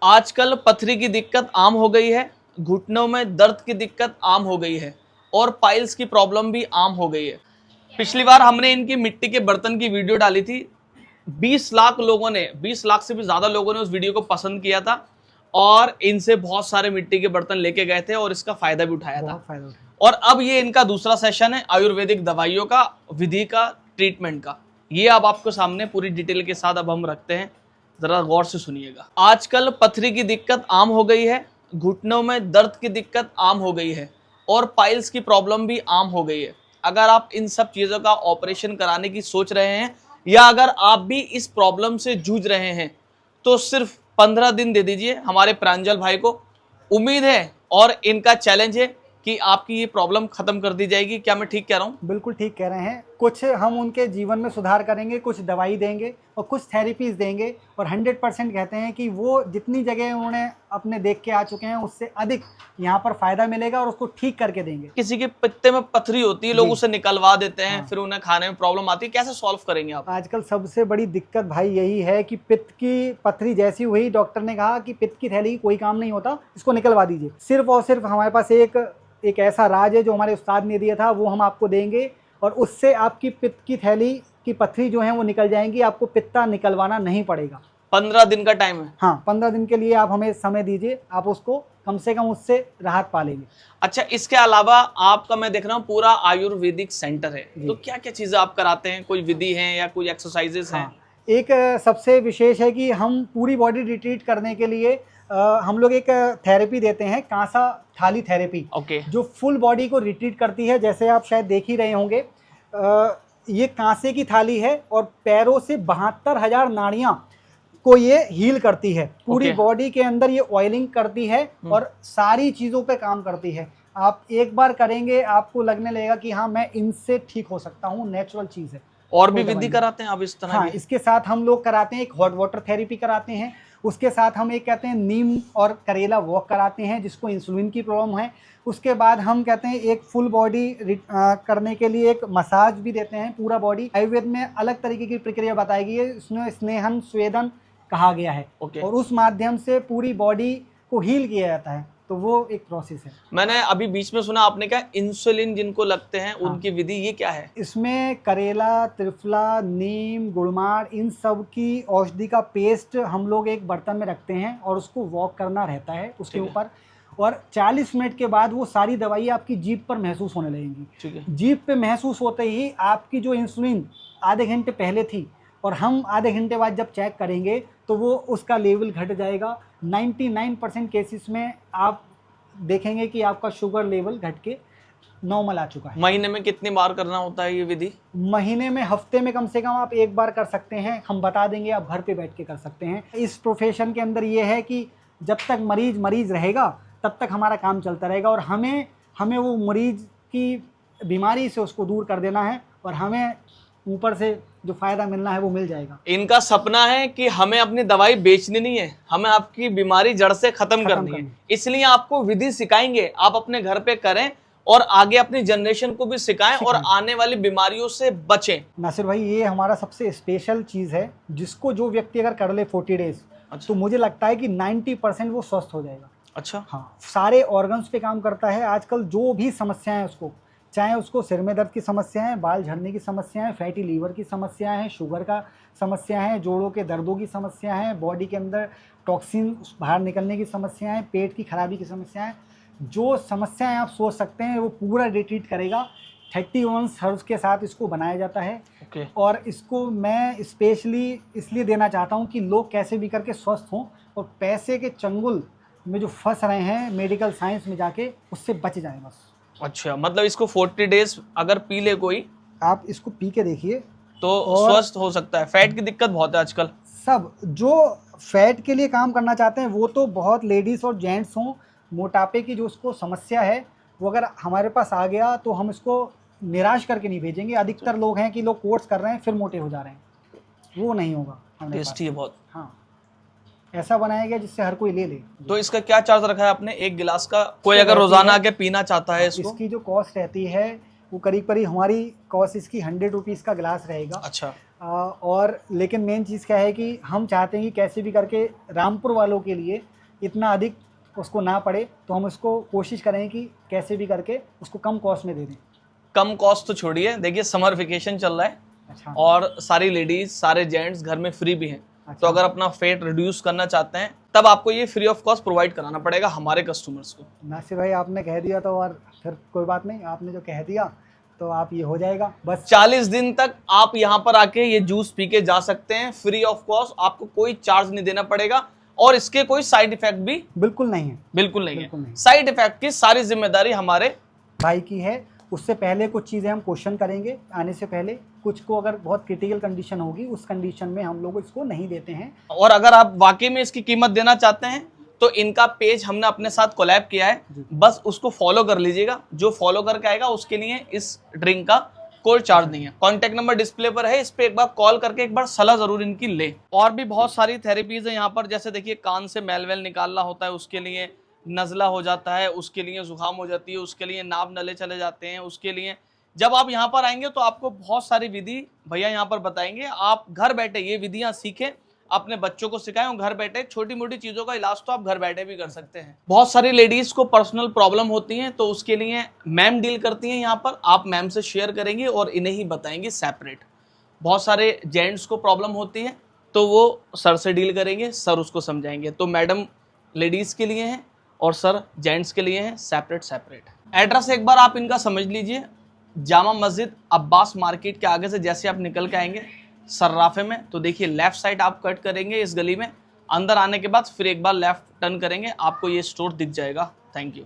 आजकल पथरी की दिक्कत आम हो गई है, घुटनों में दर्द की दिक्कत आम हो गई है और पाइल्स की प्रॉब्लम भी आम हो गई है। पिछली बार हमने इनकी मिट्टी के बर्तन की वीडियो डाली थी। 20 लाख लोगों ने, 20 लाख से भी ज्यादा लोगों ने उस वीडियो को पसंद किया था और इनसे बहुत सारे मिट्टी के बर्तन लेके गए थे और इसका फायदा भी उठाया था। और अब ये इनका दूसरा सेशन है आयुर्वेदिक दवाइयों का, विधि का, ट्रीटमेंट का। ये अब आपको सामने पूरी डिटेल के साथ अब हम रखते हैं, जरा गौर से सुनिएगा। आजकल पथरी की दिक्कत आम हो गई है, घुटनों में दर्द की दिक्कत आम हो गई है और पाइल्स की प्रॉब्लम भी आम हो गई है। अगर आप इन सब चीजों का ऑपरेशन कराने की सोच रहे हैं या अगर आप भी इस प्रॉब्लम से जूझ रहे हैं तो सिर्फ 15 दिन दे दीजिए हमारे प्रांजल भाई को। उम्मीद है और इनका चैलेंज है कि आपकी ये प्रॉब्लम खत्म कर दी जाएगी। क्या मैं ठीक कह रहा हूँ? बिल्कुल ठीक कह रहे हैं। कुछ हम उनके जीवन में सुधार करेंगे, कुछ दवाई देंगे और कुछ थेरेपीज देंगे और 100% कहते हैं कि वो जितनी जगह उन्होंने अपने देख के आ चुके हैं उससे अधिक यहाँ पर फायदा मिलेगा और उसको ठीक करके देंगे। किसी के पित्ते में पथरी होती है, लोग उसे निकलवा देते हैं, फिर उन्हें खाने में प्रॉब्लम आती है, कैसे सॉल्व करेंगे आप? आजकल सबसे बड़ी दिक्कत भाई यही है कि पित्त की पथरी जैसी हुई, डॉक्टर ने कहा कि पित्त की थैली कोई काम नहीं होता, इसको निकलवा दीजिए। सिर्फ और सिर्फ हमारे पास एक ऐसा राज है जो हमारे उस्ताद ने दिया था, वो हम आपको देंगे और उससे आपकी पित्त की थैली की पथरी जो है वो निकल जाएंगी। आपको पित्ता निकलवाना नहीं पड़ेगा। 15 दिन का टाइम है? हाँ, 15 दिन के लिए आप हमें समय दीजिए, आप उसको कम से कम उससे राहत पा लेंगे। अच्छा, इसके अलावा आपका मैं देख रहा हूँ पूरा आयुर्वेदिक सेंटर है, तो क्या क्या चीजें आप कराते हैं? कोई विधि है या कोई एक्सरसाइजेस हैं? एक सबसे विशेष है कि हम पूरी बॉडी रिट्रीट करने के लिए हम लोग एक थेरेपी देते हैं, कांसा थाली थेरेपी। जो फुल बॉडी को रिट्रीट करती है। जैसे आप शायद देख ही रहे होंगे, ये कांसे की थाली है और पैरों से 72,000 नाड़ियां को ये हील करती है। पूरी बॉडी के अंदर ये ऑयलिंग करती है और सारी चीज़ों पे काम करती है। आप एक बार करेंगे आपको लगने लगेगा कि हाँ, मैं इनसे ठीक हो सकता हूँ, नेचुरल चीज़ है। और भी विधि कराते हैं आप इस तरह? हाँ, इसके साथ हम लोग कराते हैं एक हॉट वाटर थेरेपी कराते हैं। उसके साथ हम एक कहते हैं नीम और करेला वॉक कराते हैं जिसको इंसुलिन की प्रॉब्लम है। उसके बाद हम कहते हैं एक फुल बॉडी करने के लिए एक मसाज भी देते हैं पूरा बॉडी। आयुर्वेद में अलग तरीके की प्रक्रिया बताई गई है, इसमें स्नेहन स्वेदन कहा गया है। और उस माध्यम से पूरी बॉडी को हील किया जाता है, तो वो एक प्रोसेस है। मैंने अभी बीच में सुना आपने कहा इंसुलिन जिनको लगते हैं उनकी विधि, ये क्या है? इसमें करेला, त्रिफला, नीम, गुड़मार, इन सब की औषधि का पेस्ट हम लोग एक बर्तन में रखते हैं और उसको वॉक करना रहता है उसके ऊपर। और 40 मिनट के बाद वो सारी दवाई आपकी जीभ पर महसूस होने लगेंगी। जीभ पे महसूस होते ही आपकी जो इंसुलिन आधे घंटे पहले थी और हम आधे घंटे बाद जब चेक करेंगे तो वो उसका लेवल घट जाएगा। 99% केसेस में आप देखेंगे कि आपका शुगर लेवल घट के नॉर्मल आ चुका है। महीने में कितनी बार करना होता है ये विधि? महीने में, हफ्ते में कम से कम आप एक बार कर सकते हैं। हम बता देंगे, आप घर पे बैठ के कर सकते हैं। इस प्रोफेशन के अंदर ये है कि जब तक मरीज रहेगा तब तक हमारा काम चलता रहेगा और हमें वो मरीज की बीमारी से उसको दूर कर देना है और हमें ऊपर से जो फायदा मिलना है वो मिल जाएगा। इनका सपना है कि हमें अपनी दवाई बेचनी नहीं है, हमें आपकी बीमारी जड़ से खत्म करनी है। इसलिए आपको विधि सिखाएंगे, आप अपने घर पे करें और आगे अपनी जनरेशन को भी सिखाएं और आने वाली बीमारियों से बचें। नासिर भाई, ये हमारा सबसे स्पेशल चीज़ है जिसको जो व्यक्ति अगर कर ले 40 डेज, तो मुझे लगता है कि 90% वो स्वस्थ हो जाएगा। अच्छा। हाँ, सारे ऑर्गन्स पे काम करता है। आजकल जो भी समस्याएं हैं उसको, चाहे उसको सिर में दर्द की समस्या है, बाल झड़ने की समस्या है, फैटी लीवर की समस्या है, शुगर का समस्या है, जोड़ों के दर्दों की समस्या है, बॉडी के अंदर टॉक्सिन बाहर निकलने की समस्या है, पेट की खराबी की समस्या है, जो समस्याएं आप सोच सकते हैं वो पूरा रिट्रीट करेगा। 31 हर्ब्स के साथ इसको बनाया जाता है। और इसको मैं स्पेशली इसलिए देना चाहता हूँ कि लोग कैसे भी करके स्वस्थ हों और पैसे के चंगुल में जो फंस रहे हैं मेडिकल साइंस में जाके, उससे बच जाए बस। अच्छा, मतलब इसको 40 डेज अगर पी ले कोई, आप इसको पी के देखिए तो स्वस्थ हो सकता है। फैट की दिक्कत बहुत है आजकल। सब जो फैट के लिए काम करना चाहते हैं वो तो बहुत लेडीज और जेंट्स हों, मोटापे की जो उसको समस्या है वो अगर हमारे पास आ गया तो हम इसको निराश करके नहीं भेजेंगे। अधिकतर लोग हैं कि लोग कोर्स कर रहे हैं फिर मोटे हो जा रहे हैं, वो नहीं होगा। टेस्टी है बहुत। हाँ, ऐसा बनाया गया जिससे हर कोई ले ले। तो इसका क्या चार्ज रखा है आपने एक गिलास का? कोई अगर रोजाना आके पीना चाहता है इसको? इसकी जो कॉस्ट रहती है वो करीब हमारी कॉस्ट इसकी 100 रुपीज़ का गिलास रहेगा। अच्छा। और लेकिन मेन चीज़ क्या है कि हम चाहते हैं कि कैसे भी करके रामपुर वालों के लिए इतना अधिक उसको ना पड़े, तो हम उसको कोशिश करें कि कैसे भी करके उसको कम कॉस्ट में दे दें। कम कॉस्ट तो छोड़िए, देखिए समर वेकेशन चल रहा है अच्छा। और सारी लेडीज सारे जेंट्स घर में फ्री भी हैं। अच्छा। तो अगर अपना फेट रिड्यूस करना चाहते हैं तब आपको ये फ्री ऑफ कॉस्ट प्रोवाइड कराना पड़ेगा हमारे कस्टमर्स को। नासिर भाई आपने कह दिया तो, और फिर कोई बात नहीं, आपने जो कह दिया तो आप ये हो जाएगा बस। 40 दिन तक आप यहाँ पर आके ये जूस पी के जा सकते हैं फ्री ऑफ कॉस्ट, आपको कोई चार्ज नहीं देना पड़ेगा और इसके कोई साइड इफेक्ट भी बिल्कुल नहीं है। बिल्कुल नहीं बिल्कुल है। नहीं। साइड इफेक्ट की सारी जिम्मेदारी हमारे भाई की है। उससे पहले कुछ चीज़ें हम क्वेश्चन करेंगे आने से पहले, कुछ को अगर बहुत क्रिटिकल कंडीशन होगी उस कंडीशन में हम लोग इसको नहीं देते हैं। और अगर आप वाकई में इसकी कीमत देना चाहते हैं तो इनका पेज हमने अपने साथ कोलैब किया है, बस उसको फॉलो कर लीजिएगा। जो फॉलो करके आएगा उसके लिए इस ड्रिंक का कोई चार्ज नहीं है। कॉन्टैक्ट नंबर डिस्प्ले पर है, इस पे एक बार कॉल करके एक बार सलाह जरूर इनकी ले। और भी बहुत सारी थेरेपीज है यहाँ पर, जैसे देखिए कान से मैल वैल निकालना होता है उसके लिए, नज़ला हो जाता है उसके लिए, जुकाम हो जाती है उसके लिए, नाभ नले चले जाते हैं उसके लिए। जब आप यहाँ पर आएंगे तो आपको बहुत सारी विधि भैया यहाँ पर बताएंगे, आप घर बैठे ये विधियाँ सीखें, अपने बच्चों को सिखाएं और घर बैठे छोटी मोटी चीज़ों का इलाज तो आप घर बैठे भी कर सकते हैं। बहुत सारी लेडीज़ को पर्सनल प्रॉब्लम होती हैं तो उसके लिए मैम डील करती हैं यहाँ पर, आप मैम से शेयर करेंगे और इन्हें ही बताएंगे सेपरेट। बहुत सारे जेंट्स को प्रॉब्लम होती है तो वो सर से डील करेंगे, सर उसको समझाएंगे। तो मैडम लेडीज़ के लिए है और सर जेंट्स के लिए है सेपरेट सेपरेट। एड्रेस एक बार आप इनका समझ लीजिए, जामा मस्जिद अब्बास मार्केट के आगे से जैसे आप निकल के आएंगे सर्राफे में, तो देखिए लेफ्ट साइड आप कट करेंगे इस गली में, अंदर आने के बाद फिर एक बार लेफ्ट टर्न करेंगे, आपको ये स्टोर दिख जाएगा। Thank you.